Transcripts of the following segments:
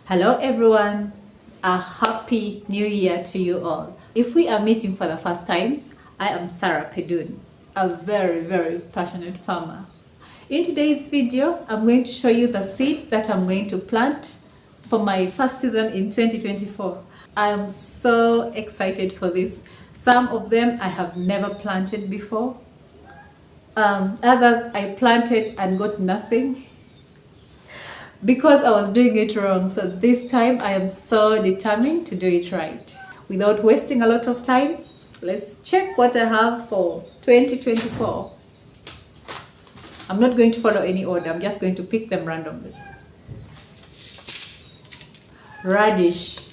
Hello everyone, a happy new year to you all. If we are meeting for the first time, I am Sarah Pedun, a very passionate farmer. In today's video, I'm going to show you the seeds that I'm going to plant for my first season in 2024. I am so excited for this. Some of them I have never planted before. Others I planted and got nothing because I was doing it wrong. So this time I am so determined to do it right. Without wasting a lot of time, let's check what I have for 2024. I'm not going to follow any order, I'm just going to pick them randomly. Radish.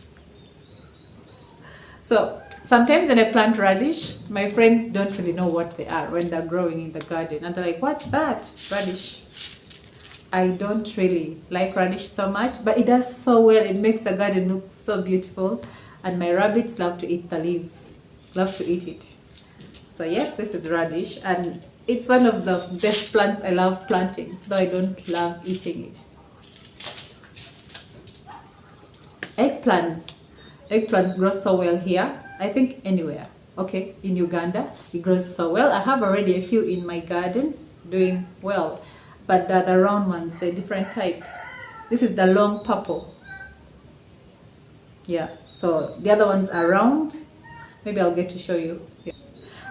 So sometimes when I plant radish, my friends don't really know what they are when they're growing in the garden. And they're like, what's that? Radish. I don't really like radish so much, but it does so well. It makes the garden look so beautiful. And my rabbits love to eat the leaves, love to eat it. So yes, this is radish, and it's one of the best plants I love planting, though I don't love eating it. Eggplants. Eggplants grow so well here. I think anywhere. Okay, in Uganda, it grows so well. I have already a few in my garden doing well. But the round ones, a different type. This is the long purple. Yeah, so the other ones are round. Maybe I'll get to show you. Yeah.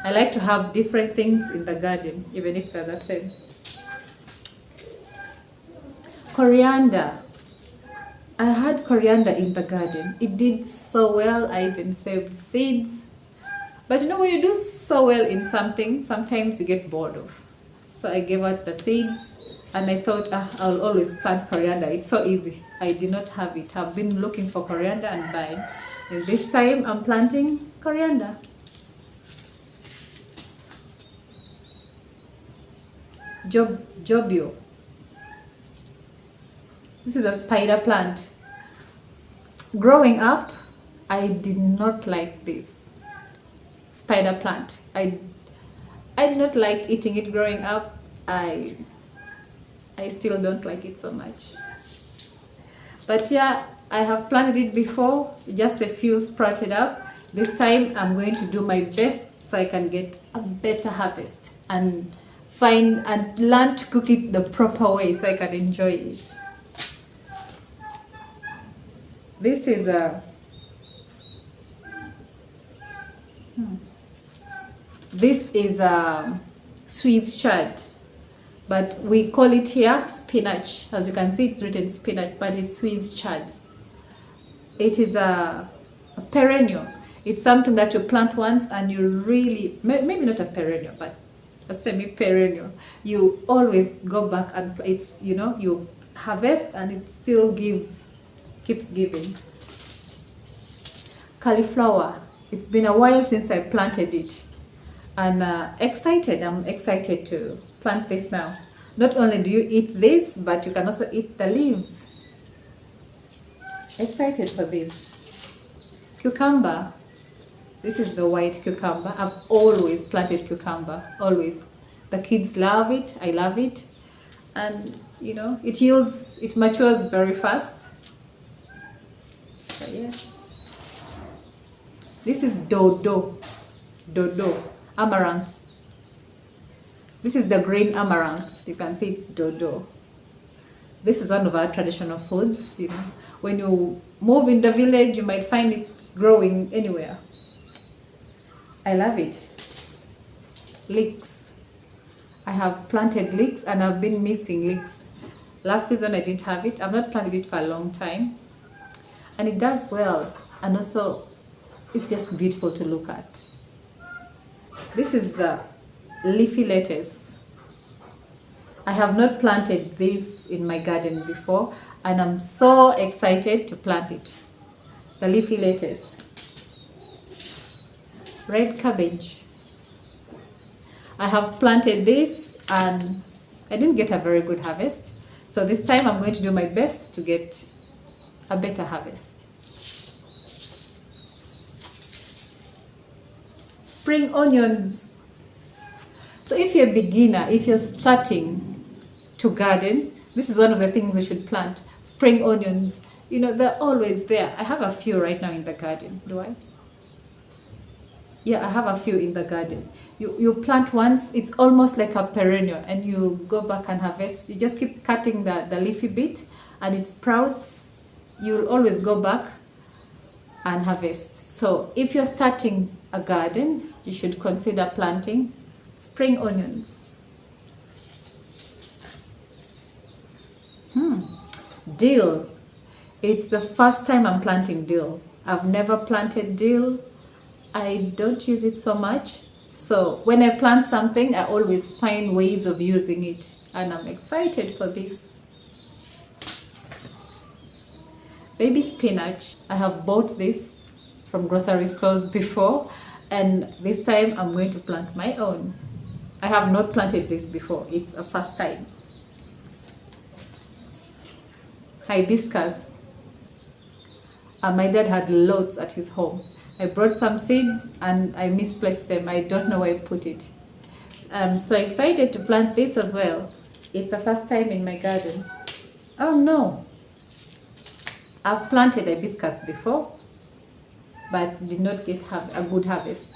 I like to have different things in the garden, even if they're the same. Coriander. I had coriander in the garden. It did so well. I even saved seeds. But you know, when you do so well in something, sometimes you get bored of. So I gave out the seeds. And I thought, I'll always plant coriander. It's so easy. I did not have it. I've been looking for coriander and buying. And this time I'm planting coriander. Jobio. This is a spider plant. Growing up, I did not like this spider plant. I did not like eating it growing up. I still don't like it so much. But yeah, I have planted it before, just a few sprouted up. This time I'm going to do my best so I can get a better harvest and find and learn to cook it the proper way so I can enjoy it. This is a Swiss chard. But we call it here spinach. As you can see, it's written spinach, but it's Swiss chard. It is a perennial. It's something that you plant once and you really, maybe not a perennial, but a semi-perennial. You always go back and it's, you know, you harvest and it still keeps giving. Cauliflower. It's been a while since I planted it. And I'm excited to plant this now. Not only do you eat this, but you can also eat the leaves. Excited for this. Cucumber. This is the white cucumber. I've always planted cucumber, always. The kids love it, I love it. And you know, it matures very fast. So yes. This is dodo, amaranth. This is the green amaranth. You can see it's dodo. This is one of our traditional foods. You know, when you move in the village, you might find it growing anywhere. I love it. Leeks. I have planted leeks and I've been missing leeks. Last season I didn't have it. I've not planted it for a long time. And it does well. And also, it's just beautiful to look at. This is the leafy lettuce. I have not planted this in my garden before and I'm so excited to plant it. The leafy lettuce. Red cabbage. I have planted this and I didn't get a very good harvest. So this time I'm going to do my best to get a better harvest. Spring onions. So if you're a beginner, if you're starting to garden, this is one of the things you should plant. Spring onions. You know, they're always there. I have a few right now in the garden. Do I? Yeah, I have a few in the garden. You plant once, it's almost like a perennial, and you go back and harvest. You just keep cutting the leafy bit and it sprouts. You'll always go back and harvest. So if you're starting a garden, you should consider planting spring onions. Dill. It's the first time I'm planting dill. I've never planted dill. I don't use it so much. So when I plant something, I always find ways of using it. And I'm excited for this. Baby spinach. I have bought this from grocery stores before. And this time I'm going to plant my own. I have not planted this before. It's a first time. Hibiscus. My dad had lots at his home. I brought some seeds and I misplaced them. I don't know where I put it. I'm so excited to plant this as well. It's the first time in my garden. Oh no! I've planted hibiscus before, but did not get a good harvest.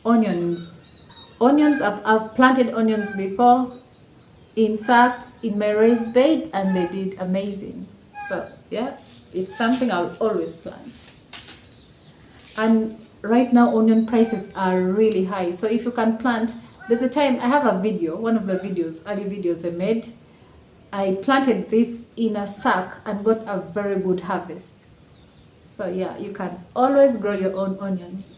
Onions. I've planted onions before in sacks in my raised bed and they did amazing. So yeah, it's something I'll always plant. And right now onion prices are really high. So if you can plant, there's a time I have a video, one of the videos, early videos I made. I planted this in a sack and got a very good harvest. So yeah, you can always grow your own onions.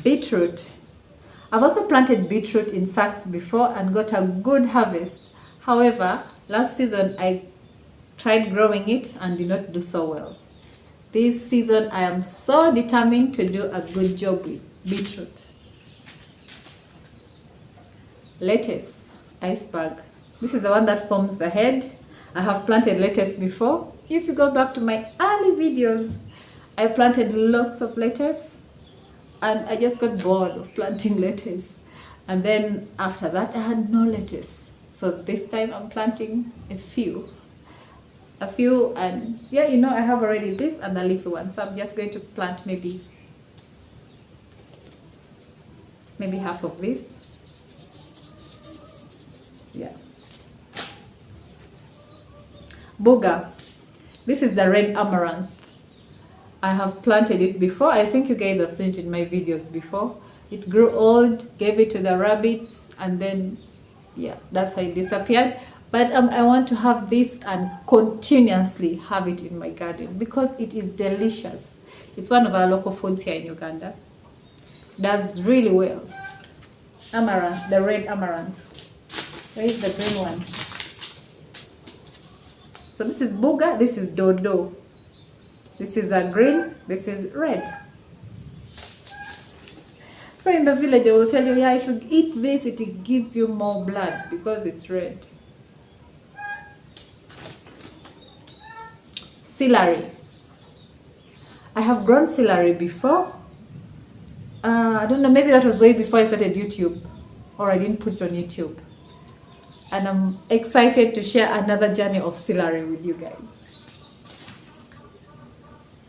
Beetroot. I've also planted beetroot in sacks before and got a good harvest. However, last season I tried growing it and did not do so well. This season I am so determined to do a good job with beetroot. Lettuce, iceberg. This is the one that forms the head. I have planted lettuce before. If you go back to my early videos, I planted lots of lettuce. And I just got bored of planting lettuce. And then after that, I had no lettuce. So this time I'm planting a few. And yeah, you know, I have already this and the leafy one. So I'm just going to plant maybe half of this. Yeah. Booger. This is the red amaranth. I have planted it before. I think you guys have seen it in my videos before. It grew old, gave it to the rabbits, and then, yeah, that's how it disappeared. But I want to have this and continuously have it in my garden because it is delicious. It's one of our local foods here in Uganda. Does really well. Amaranth, the red amaranth. Where is the green one? So this is booger, this is dodo. This is a green, this is red. So in the village they will tell you, yeah, if you eat this, it gives you more blood because it's red. Celery. I have grown celery before. I don't know, maybe that was way before I started YouTube, or I didn't put it on YouTube. And I'm excited to share another journey of celery with you guys.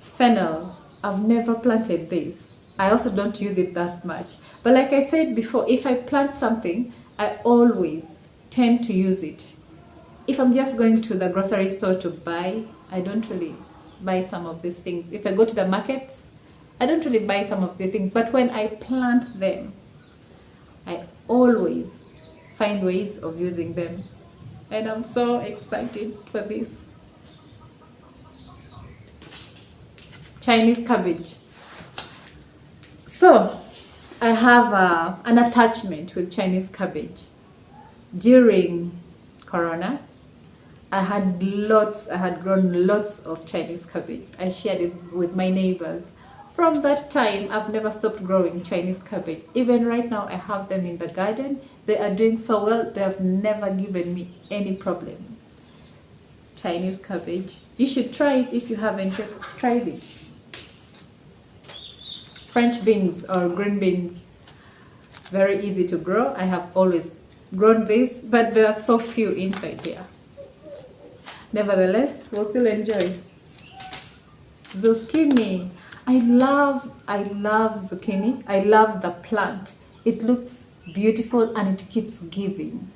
Fennel. I've never planted this. I also don't use it that much. But like I said before, if I plant something, I always tend to use it. If I'm just going to the grocery store to buy, I don't really buy some of these things. If I go to the markets, I don't really buy some of the things. But when I plant them, I always find ways of using them. And I'm so excited for this. Chinese cabbage. So I have an attachment with Chinese cabbage. During Corona, I had grown lots of Chinese cabbage. I shared it with my neighbors. From that time, I've never stopped growing Chinese cabbage. Even right now, I have them in the garden. They are doing so well. They have never given me any problem. Chinese cabbage. You should try it if you haven't tried it. French beans or green beans. Very easy to grow. I have always grown this, but there are so few inside here. Nevertheless, we'll still enjoy. Zucchini. I love zucchini. I love the plant. It looks beautiful and it keeps giving.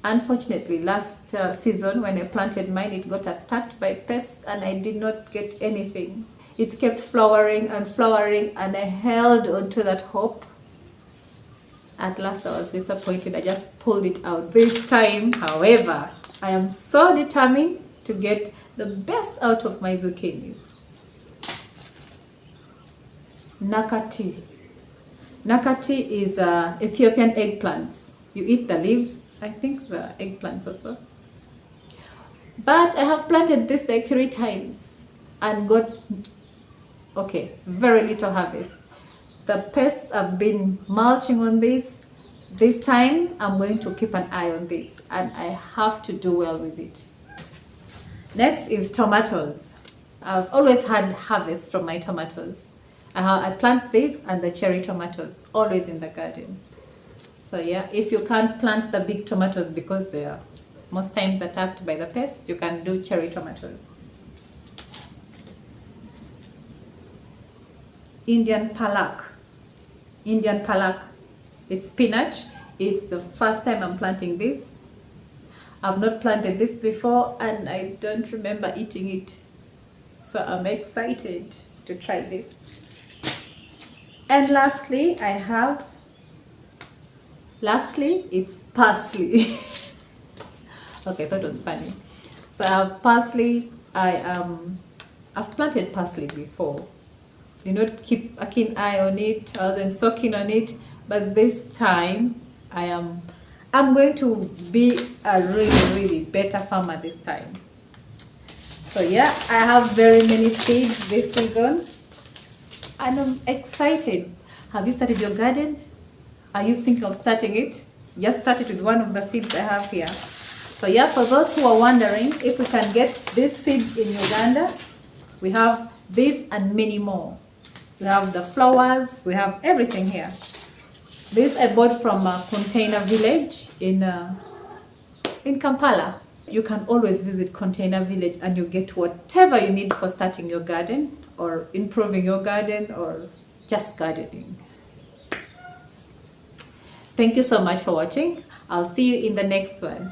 Unfortunately, last season when I planted mine, it got attacked by pests and I did not get anything. It kept flowering and flowering and I held onto that hope. At last I was disappointed. I just pulled it out. This time, however, I am so determined to get the best out of my zucchinis. Nakati. Nakati is Ethiopian eggplants. You eat the leaves. I think the eggplants also. But I have planted this like 3 times and got, very little harvest. The pests have been mulching on this. This time I'm going to keep an eye on this and I have to do well with it. Next is tomatoes. I've always had harvest from my tomatoes. I plant this and the cherry tomatoes, always in the garden. So yeah, if you can't plant the big tomatoes because they are most times attacked by the pests, you can do cherry tomatoes. Indian palak. Indian palak. It's spinach. It's the first time I'm planting this. I've not planted this before and I don't remember eating it. So I'm excited to try this. And lastly, it's parsley. Okay, I thought it was funny. So I have parsley. I've planted parsley before. Did not keep a keen eye on it. I wasn't so keen on it, but this time I'm going to be a really better farmer this time. So yeah, I have very many seeds this season and I'm excited. Have you started your garden? Are you thinking of starting it? Just started with one of the seeds I have here. So yeah, for those who are wondering if we can get these seeds in Uganda, we have this and many more. We have the flowers, we have everything here. This I bought from a container village in Kampala. You can always visit Container Village and you get whatever you need for starting your garden or improving your garden or just gardening. Thank you so much for watching. I'll see you in the next one.